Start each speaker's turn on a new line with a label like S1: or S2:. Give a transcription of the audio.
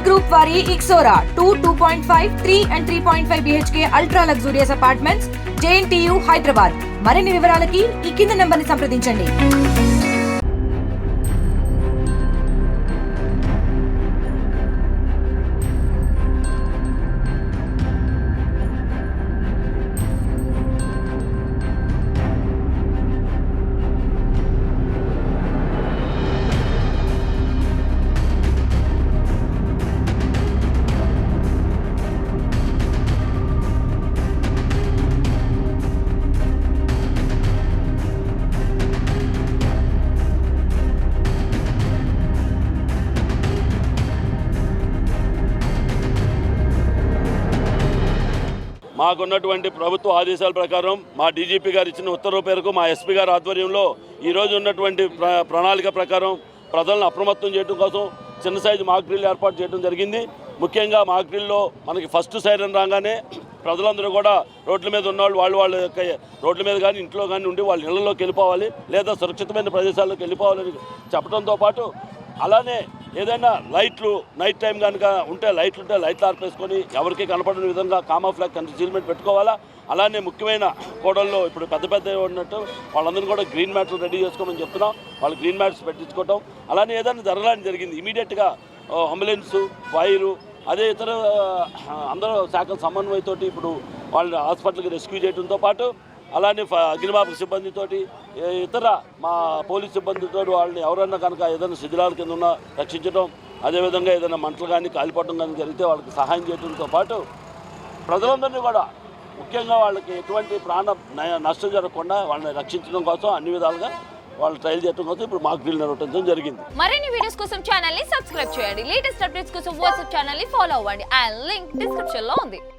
S1: Group వారి ixora 2.5, 3 and 3.5 BHK ultra luxurious apartments, JNTU Hyderabad. మరిన్ని వివరాలకి ఈ కింద నంబర్ని సంప్రదించండి.
S2: మాకున్నటువంటి ప్రభుత్వ ఆదేశాల ప్రకారం మా డీజీపీ గారు ఇచ్చిన ఉత్తర్వు మేరకు మా ఎస్పీ గారి ఆధ్వర్యంలో ఈరోజు ఉన్నటువంటి ప్రణాళిక ప్రకారం ప్రజలను అప్రమత్తం చేయడం కోసం చిన్న సైజు మాక్ డ్రిల్ ఏర్పాటు చేయడం జరిగింది. ముఖ్యంగా మాక్ డ్రిల్లో మనకి ఫస్ట్ సైరన్ రాగానే ప్రజలందరూ కూడా రోడ్ల మీద ఉన్నవాళ్ళు వాళ్ళ యొక్క రోడ్ల మీద కానీ ఇంట్లో కానీ ఉండి వాళ్ళ ఇళ్లలోకి వెళ్ళిపోవాలి, లేదా సురక్షితమైన ప్రదేశాల్లోకి వెళ్ళిపోవాలని చెప్పడంతో పాటు అలానే ఏదైనా లైట్లు నైట్ టైం కనుక ఉంటే లైట్లు ఆర్పేసుకొని ఎవరికి కనపడని విధంగా కామోఫ్లాగ్ కన్సీల్మెంట్ పెట్టుకోవాలా. అలానే ముఖ్యమైన కోడల్లో ఇప్పుడు పెద్ద ఉన్నట్టు వాళ్ళందరూ కూడా గ్రీన్ మ్యాట్స్ రెడీ చేసుకోమని చెప్తున్నాం. వాళ్ళు గ్రీన్ మ్యాట్స్ పెట్టించుకోవటం, అలానే ఏదైనా జరగాలని జరిగింది ఇమీడియట్గా అంబులెన్సు, ఫైరు, అదే ఇతర అందరూ శాఖల సమన్వయంతో ఇప్పుడు వాళ్ళని హాస్పిటల్కి రెస్క్యూ చేయడంతో పాటు అలానే అగ్నిమాపక సిబ్బందితోటి ఇతర మా పోలీస్ సిబ్బందితో వాళ్ళని ఎవరన్నా కనుక ఏదైనా శిథిలాల కింద ఉన్నా రక్షించడం, అదేవిధంగా ఏదైనా మంటలు కానీ కాలిపోవడం కానీ జరిగితే వాళ్ళకి సహాయం చేయడంతో పాటు ప్రజలందరినీ కూడా ముఖ్యంగా వాళ్ళకి ఎటువంటి ప్రాణ నష్టం జరగకుండా వాళ్ళని రక్షించడం కోసం అన్ని విధాలుగా వాళ్ళు ట్రైల్ చేయడం కోసం ఇప్పుడు మాక్ డ్రిల్ నిర్వహించడం జరిగింది.
S3: మరిన్ని వీడియోస్ కోసం ఛానల్ ని సబ్స్క్రైబ్ చేయండి. లేటెస్ట్ అప్డేట్స్ కోసం వాట్సాప్ ఛానల్ ని ఫాలో అవ్వండి. ఆ లింక్ డిస్క్రిప్షన్ లో ఉంది.